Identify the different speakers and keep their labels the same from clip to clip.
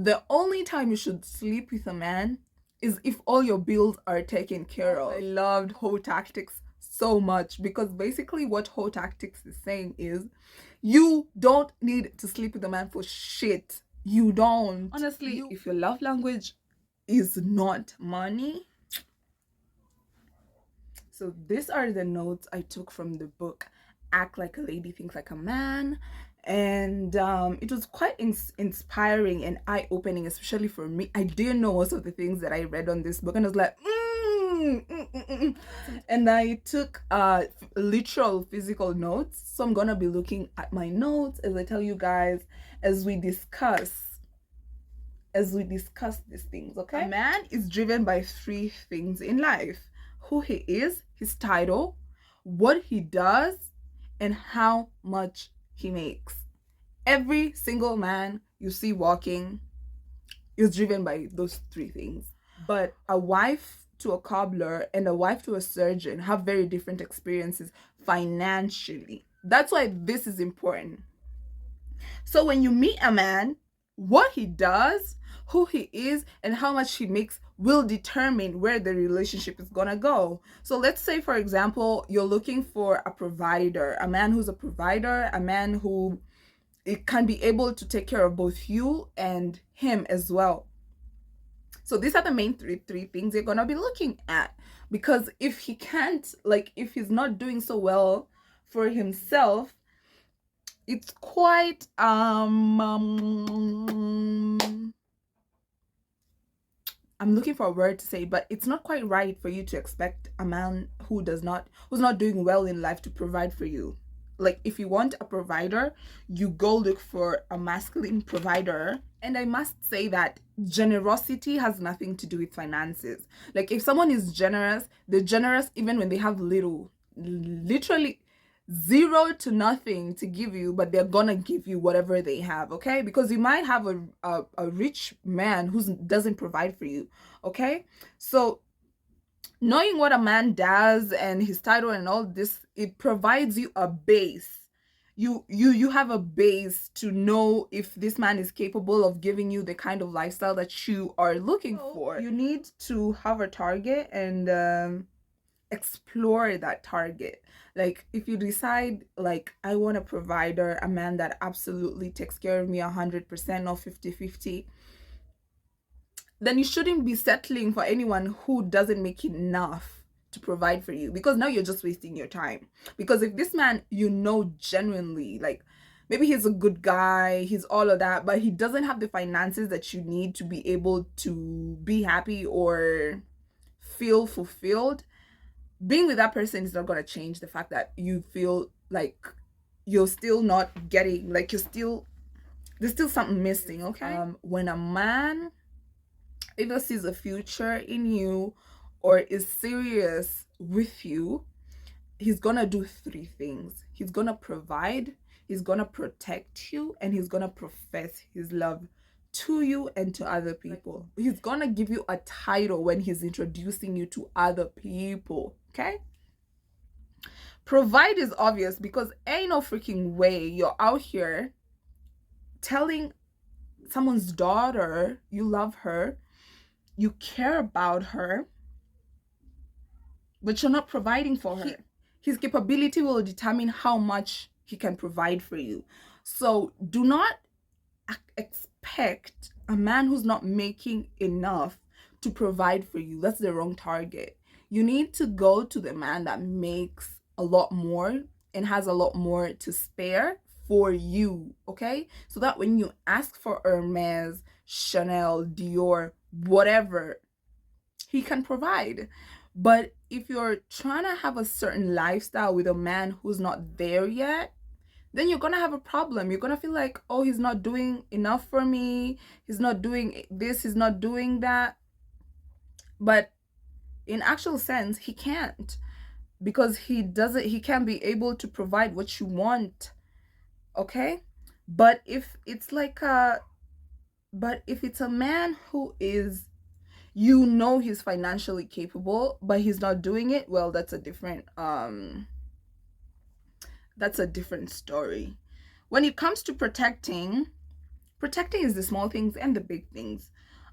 Speaker 1: The only time you should sleep with a man is if all your bills are taken care of. I loved hoe tactics so much because basically what hoe tactics is saying is you don't need to sleep with a man for shit. You don't. Honestly, if your love language is not money. So these are the notes I took from the book Act Like a Lady, Think Like a Man. And it was quite inspiring and eye-opening, especially for me. I didn't know most of the things that I read on this book, and I was like, and I took literal physical notes. So I'm gonna be looking at my notes as I tell you guys as we discuss these things. Okay, a man is driven by 3 things in life: who he is, his title, what he does, and how much he makes. Every single man you see walking is driven by those 3 things. But a wife to a cobbler and a wife to a surgeon have very different experiences financially. That's why this is important. So when you meet a man, what he does, who he is, and how much he makes will determine where the relationship is gonna go. So let's say, for example, you're looking for a provider, a man who's a provider, a man who it can be able to take care of both you and him as well. So these are the main three things you're gonna be looking at, because if he can't, like, if he's not doing so well for himself, it's quite I'm looking for a word to say, but it's not quite right for you to expect a man who's not doing well in life to provide for you. Like, if you want a provider, you go look for a masculine provider. And I must say that generosity has nothing to do with finances. Like, if someone is generous, they're generous even when they have little, literally zero to nothing to give you, but they're gonna give you whatever they have. Okay, because you might have a rich man who doesn't provide for you. Okay, so knowing what a man does and his title and all this, it provides you a base. You have a base to know if this man is capable of giving you the kind of lifestyle that you are looking for. You need to have a target and explore that target. Like, if you decide, like, I want a provider, a man that absolutely takes care of me 100%, not 50-50, then you shouldn't be settling for anyone who doesn't make enough to provide for you, because now you're just wasting your time. Because if this man, genuinely, like, maybe he's a good guy, he's all of that, but he doesn't have the finances that you need to be able to be happy or feel fulfilled, being with that person is not going to change the fact that you feel like you're still not getting, like, there's still something missing. Okay, when a man either sees a future in you or is serious with you, he's gonna do 3 things. He's gonna provide, he's gonna protect you, and he's gonna profess his love to you and to other people. He's gonna give you a title when he's introducing you to other people. Okay, provide is obvious, because ain't no freaking way you're out here telling someone's daughter you love her, you care about her, but you're not providing for her. His capability will determine how much he can provide for you. So do not expect a man who's not making enough to provide for you. That's the wrong target. You need to go to the man that makes a lot more and has a lot more to spare for you. Okay, so that when you ask for Hermes, Chanel, Dior, whatever, he can provide. But if you're trying to have a certain lifestyle with a man who's not there yet, then you're gonna have a problem. You're gonna feel like, oh, he's not doing enough for me, he's not doing this, he's not doing that. But in actual sense, he can't, because he can't be able to provide what you want. Okay, but if it's a man who is, he's financially capable, but he's not doing it well, that's a different story. When it comes to protecting Protecting is the small things and the big things.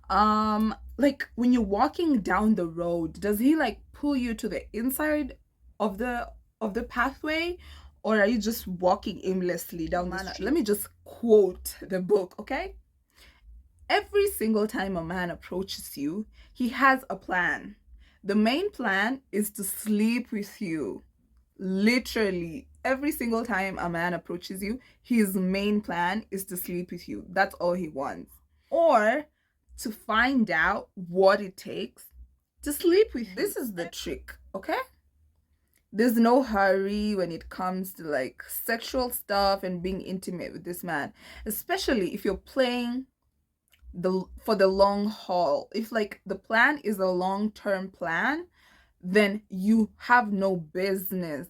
Speaker 1: Like when you're walking down the road, does he like pull you to the inside of the pathway, or are you just walking aimlessly down the street? Let me just quote the book, okay? Every single time a man approaches you, he has a plan. The main plan is to sleep with you. Literally, every single time a man approaches you, his main plan is to sleep with you. That's all he wants. Or to find out what it takes to sleep with you. This is the trick, okay? There's no hurry when it comes to like sexual stuff and being intimate with this man, especially if you're playing for the long haul. If like the plan is a long-term plan, then you have no business,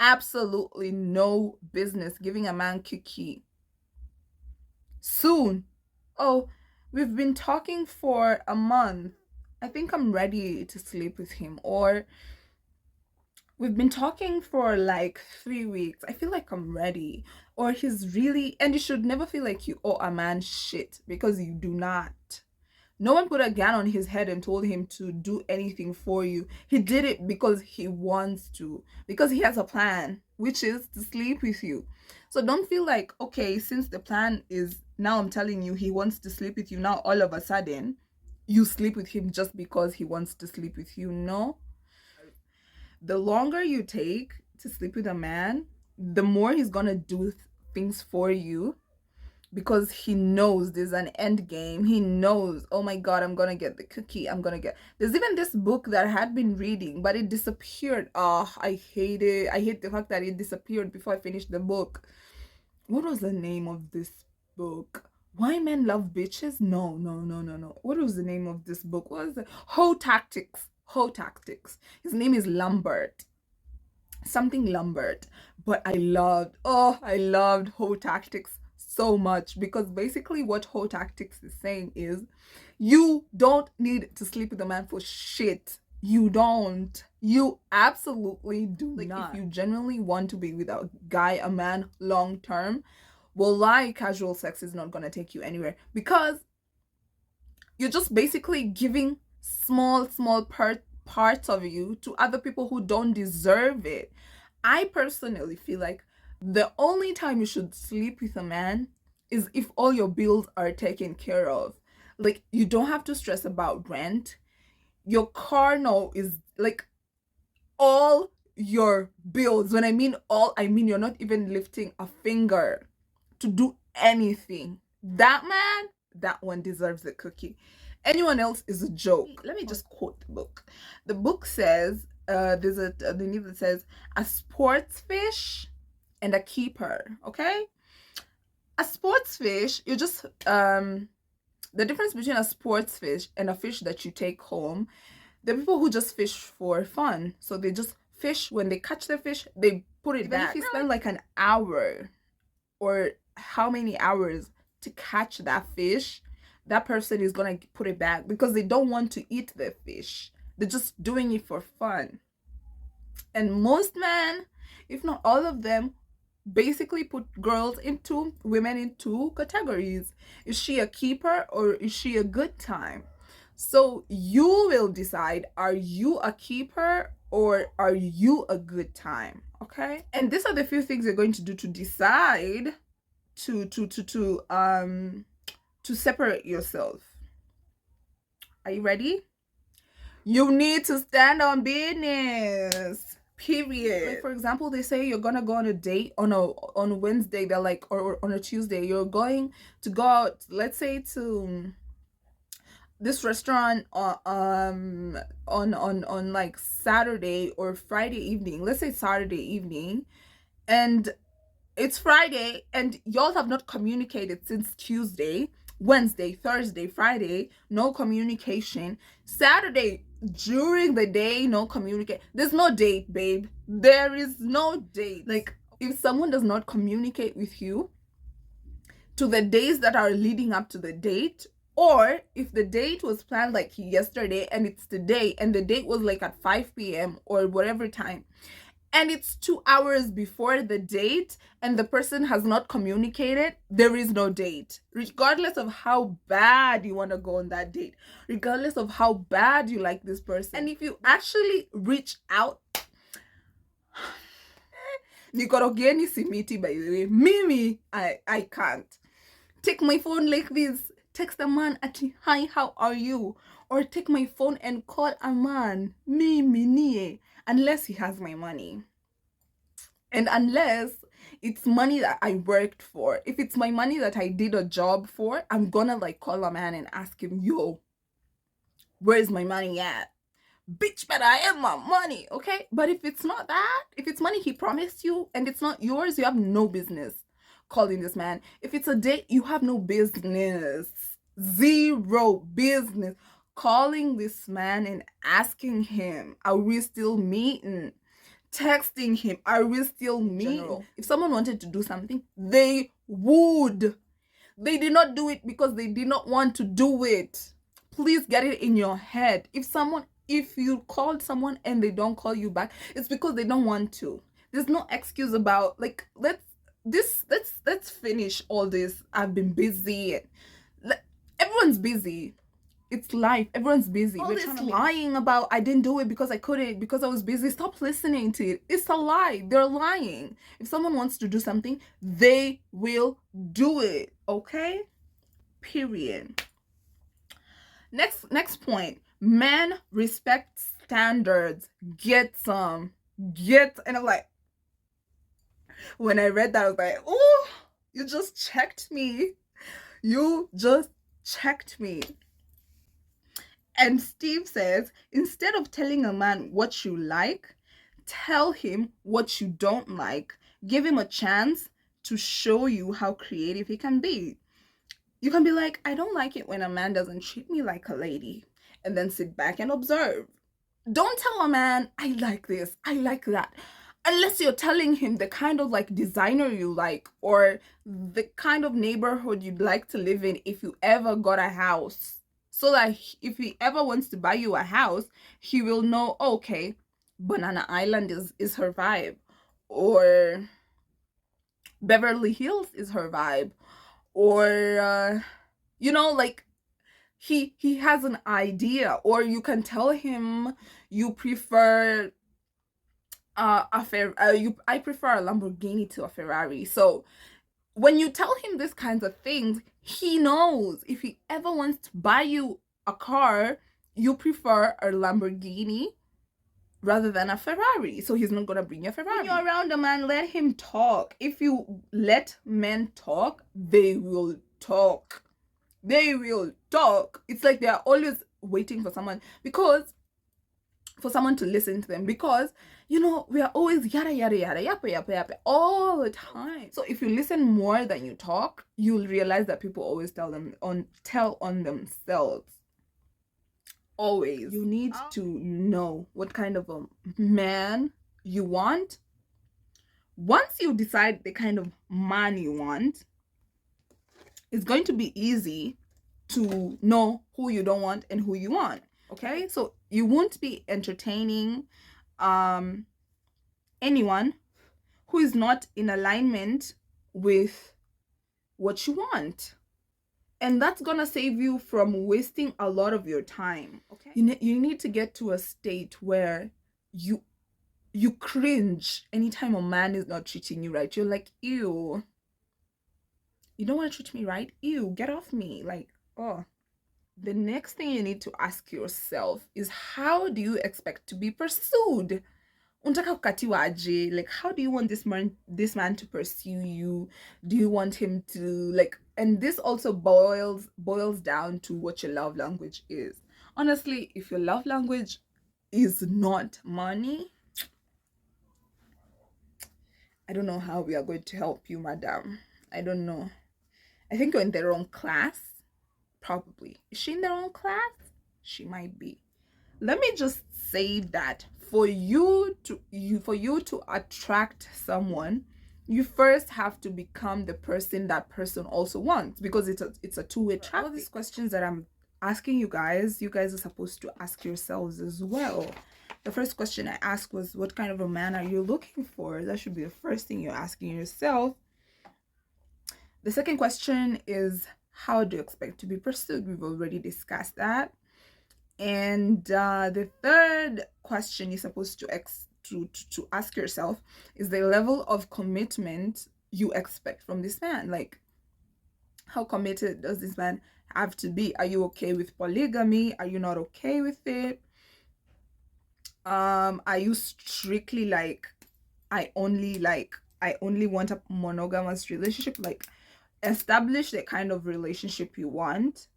Speaker 1: absolutely no business giving a man cookie soon. Oh, we've been talking for a month, I think I'm ready to sleep with him. Or we've been talking for like 3 weeks, I feel like I'm ready. Or he's really, and you should never feel like you owe a man shit, because you do not. No one put a gun on his head and told him to do anything for you. He did it because he wants to, because he has a plan, which is to sleep with you. So don't feel like, okay, since the plan is, now I'm telling you he wants to sleep with you, now all of a sudden you sleep with him just because he wants to sleep with you. No. The longer you take to sleep with a man, the more he's gonna do things for you, because he knows there's an end game. He knows, oh my god, I'm gonna get the cookie, there's even this book that I had been reading, but it disappeared. Oh, I hate it. I hate the fact that it disappeared before I finished the book. What was the name of this book? Why Men Love Bitches? No. What was the name of this book? What was it? Hoe Tactics. His name is Lambert, something Lambert. But I loved Hoe Tactics so much, because basically what Hoe Tactics is saying is, you don't need to sleep with a man for shit. You don't. You absolutely do not. If you genuinely want to be with a guy, a man, long term, well, casual sex is not gonna take you anywhere, because you're just basically giving small parts of you to other people who don't deserve it. I personally feel like the only time you should sleep with a man is if all your bills are taken care of. Like, you don't have to stress about rent. Your car note is like all your bills. When I mean all, I mean you're not even lifting a finger to do anything. That man, that one deserves a cookie. Anyone else is a joke. Let me just quote the book. The book says, there's the name that says, a sports fish and a keeper. Okay, a sports fish, you just the difference between a sports fish and a fish that you take home, the people who just fish for fun, so they just fish. When they catch the fish, they put it back. If you spend like an hour or how many hours to catch that fish, that person is gonna put it back, because they don't want to eat the fish. They're just doing it for fun. And most men, if not all of them, basically put women in two categories. Is she a keeper or is she a good time? So you will decide, are you a keeper or are you a good time? Okay, and these are the few things you're going to do to decide to separate yourself. Are you ready? You need to stand on business, period. Like, for example, they say you're gonna go on a date on a Wednesday. They're like, or on a Tuesday, you're going to go out, let's say, to this restaurant on like Saturday or Friday evening. Let's say Saturday evening, and it's Friday, and y'all have not communicated since Tuesday. Wednesday, Thursday, Friday, no communication. Saturday, during the day, no communicate. There's no date, babe. There is no date. Like, if someone does not communicate with you to the days that are leading up to the date, or if the date was planned like yesterday and it's today, and the date was like at 5 p.m. or whatever time, and it's 2 hours before the date and the person has not communicated, there is no date. Regardless of how bad you want to go on that date, regardless of how bad you like this person. And if you actually reach out, Nikorogeni simiti, by the way. Mimi, I can't. Take my phone like this. Text a man at hi, how are you? Or take my phone and call a man. Mimi nie. Unless he has my money. And unless it's money that I worked for. If it's my money that I did a job for, I'm gonna like call a man and ask him, yo, where's my money at? Bitch, but I have my money, okay? But if it's not that, if it's money he promised you and it's not yours, you have no business calling this man. If it's a date, you have no business, zero business calling this man and asking him, are we still meeting? Texting him, are we still meeting? If someone wanted to do something, they would. They did not do it because they did not want to do it. Please get it in your head. If you called someone and they don't call you back, it's because they don't want to. There's no excuse about like let's finish all this. I've been busy. Everyone's busy. It's life. Everyone's busy. All this lying about I didn't do it because I couldn't, because I was busy. Stop listening to it. It's a lie. They're lying. If someone wants to do something, they will do it. Okay? Period. Next point. Men respect standards. Get some. And I'm like, when I read that, I was like, oh, you just checked me. You just checked me. And Steve says, instead of telling a man what you like, tell him what you don't like. Give him a chance to show you how creative he can be. You can be like, I don't like it when a man doesn't treat me like a lady. And then sit back and observe. Don't tell a man, I like this, I like that. Unless you're telling him the kind of like designer you like or the kind of neighborhood you'd like to live in if you ever got a house. So that if he ever wants to buy you a house, he will know, okay, Banana Island is her vibe. Or Beverly Hills is her vibe. Or, like he has an idea. Or you can tell him you prefer I prefer a Lamborghini to a Ferrari. So when you tell him these kinds of things, he knows if he ever wants to buy you a car, you prefer a Lamborghini rather than a Ferrari. So he's not going to bring you a Ferrari. When you're around a man, let him talk. If you let men talk, they will talk. They will talk. It's like they're always waiting for someone to listen to them, because we are always yada yada yada yappa yappa yappa all the time. So if you listen more than you talk, you'll realize that people always tell on themselves. Always. You need to know what kind of a man you want. Once you decide the kind of man you want, it's going to be easy to know who you don't want and who you want. Okay, so you won't be entertaining anyone who is not in alignment with what you want, and that's gonna save you from wasting a lot of your time. Okay, you need to get to a state where you cringe anytime a man is not treating you right. You're like, ew, you don't want to treat me right? Ew, get off me. Like, oh. The next thing you need to ask yourself is, how do you expect to be pursued? Untaka kukatiwa aje? Like, how do you want this man to pursue you? Do you want him to like? And this also boils down to what your love language is. Honestly, if your love language is not money, I don't know how we are going to help you, madam. I don't know. I think you're in the wrong class. Probably. Is she in their own class? She might be. Let me just say that for you to attract someone, you first have to become the person that person also wants, because it's a two-way traffic. All these questions that I'm asking you guys are supposed to ask yourselves as well. The first question I asked was, what kind of a man are you looking for? That should be the first thing you're asking yourself. The second question is, how do you expect to be pursued? We've already discussed that. And the third question you're supposed to ask yourself is the level of commitment you expect from this man. Like, how committed does this man have to be? Are you okay with polygamy? Are you not okay with it? Are you strictly like, I only want a monogamous relationship? Like, establish the kind of relationship you want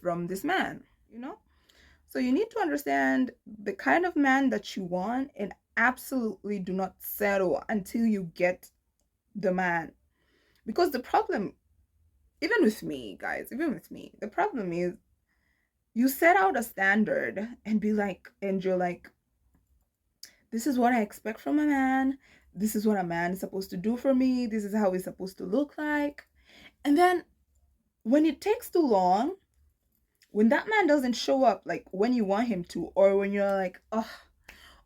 Speaker 1: from this man, you know? So you need to understand the kind of man that you want, and absolutely do not settle until you get the man. Because the problem, even with me, guys, even with me, the problem is you set out a standard and you're like, this is what I expect from a man. This is what a man is supposed to do for me. This is how he's supposed to look like. And then when it takes too long, when that man doesn't show up like when you want him to, or when you're like, oh,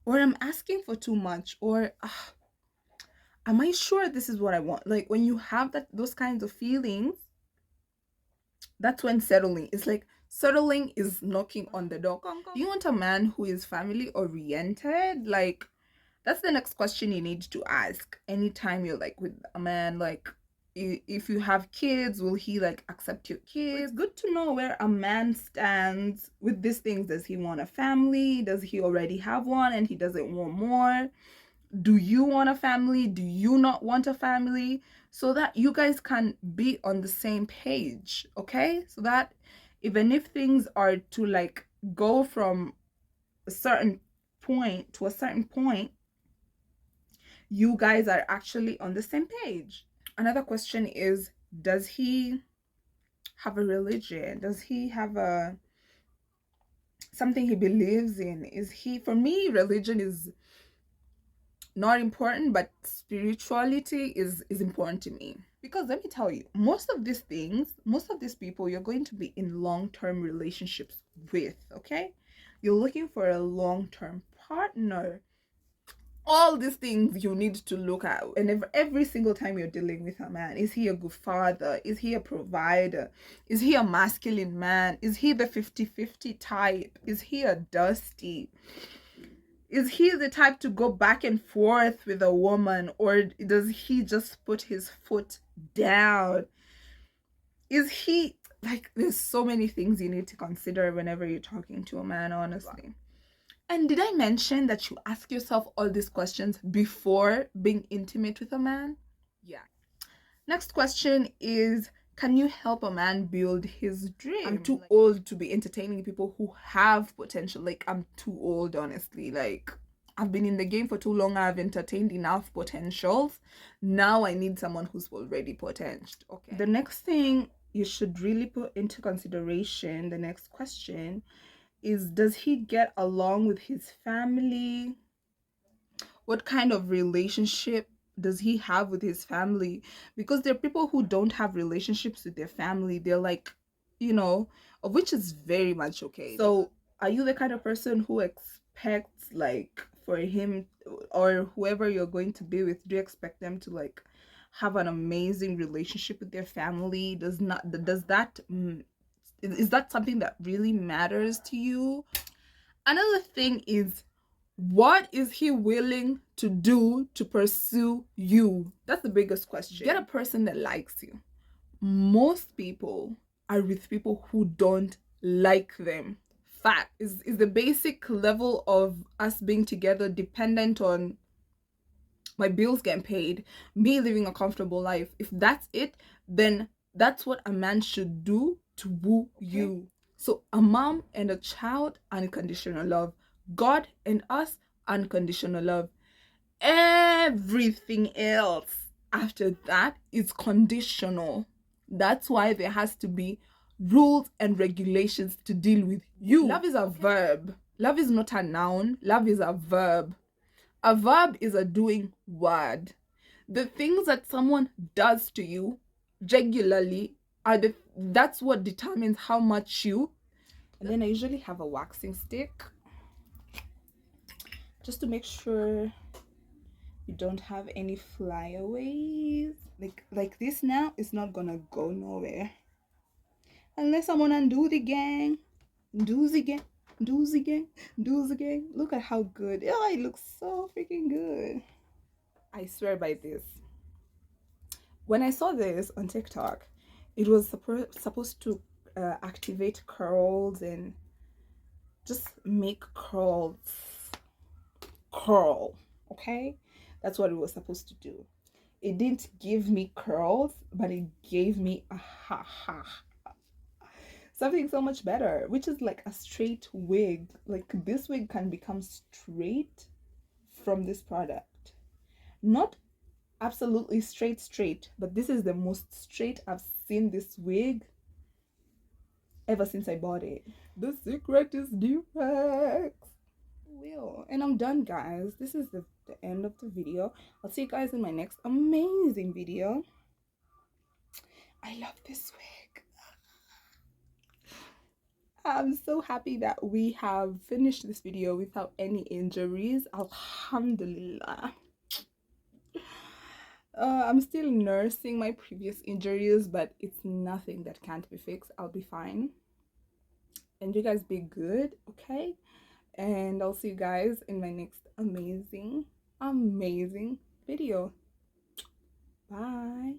Speaker 1: or I'm asking for too much, or am I sure this is what I want? Like, when you have those kinds of feelings, that's when settling is like, settling is knocking on the door. Do you want a man who is family oriented? Like, that's the next question you need to ask anytime you're like with a man. Like, if you have kids, will he like accept your kids? It's good to know where a man stands with these things. Does he want a family? Does he already have one and he doesn't want more? Do you want a family? Do you not want a family? So that you guys can be on the same page, okay? So that even if things are to like go from a certain point to a certain point, you guys are actually on the same page. Another question is, does he have a religion? Does he have something he believes in? Is he, for me, religion is not important, but spirituality is important to me. Because let me tell you, most of these people you're going to be in long-term relationships with, okay? You're looking for a long-term partner. All these things you need to look at, and every single time you're dealing with a man, is he a good father? Is he a provider? Is he a masculine man? Is he the 50-50 type? Is he a dusty? Is he the type to go back and forth with a woman, or does he just put his foot down? Is he like, there's so many things you need to consider whenever you're talking to a man, honestly. And did I mention that you ask yourself all these questions before being intimate with a man? Yeah. Next question is, can you help a man build his dream? I'm too old to be entertaining people who have potential. Like, I'm too old, honestly. Like, I've been in the game for too long. I've entertained enough potentials. Now I need someone who's already potential. Okay. The next thing you should really put into consideration, the next question, is, does he get along with his family? What kind of relationship does he have with his family? Because there are people who don't have relationships with their family. They're like, of which is very much okay. So are you the kind of person who expects, like, for him or whoever you're going to be with, do you expect them to like have an amazing relationship with their family? Is that something that really matters to you? Another thing is, what is he willing to do to pursue you? That's the biggest question. Get a person that likes you. Most people are with people who don't like them. Fact is the basic level of us being together dependent on my bills getting paid, me living a comfortable life. If that's it, then that's what a man should do to woo you. So a mom and a child, unconditional love. God and us, unconditional love. Everything else after that is conditional. That's why there has to be rules and regulations to deal with you. Love is a verb. Love is not a noun. Love is a verb. A verb is a doing word. The things that someone does to you regularly that's what determines how much you. And then I usually have a waxing stick. just to make sure you don't have any flyaways. Like this now is not gonna go nowhere unless I'm on undo the gang. Do the gang, do the gang, do the gang. Look at how good. Oh, it looks so freaking good. I swear by this. When I saw this on TikTok, it was supposed to activate curls and just make curl. Okay, that's what it was supposed to do. It didn't give me curls, but it gave me a something so much better, which is like a straight wig. Like this wig can become straight from this product. Not absolutely straight, but this is the most straight I've seen this wig ever since I bought it. The secret is Durex. Will. And I'm done, guys. This is the end of the video. I'll see you guys in my next amazing video. I love this wig. I'm so happy that we have finished this video without any injuries. Alhamdulillah. I'm still nursing my previous injuries, but it's nothing that can't be fixed. I'll be fine. And you guys be good, okay? And I'll see you guys in my next amazing video. Bye.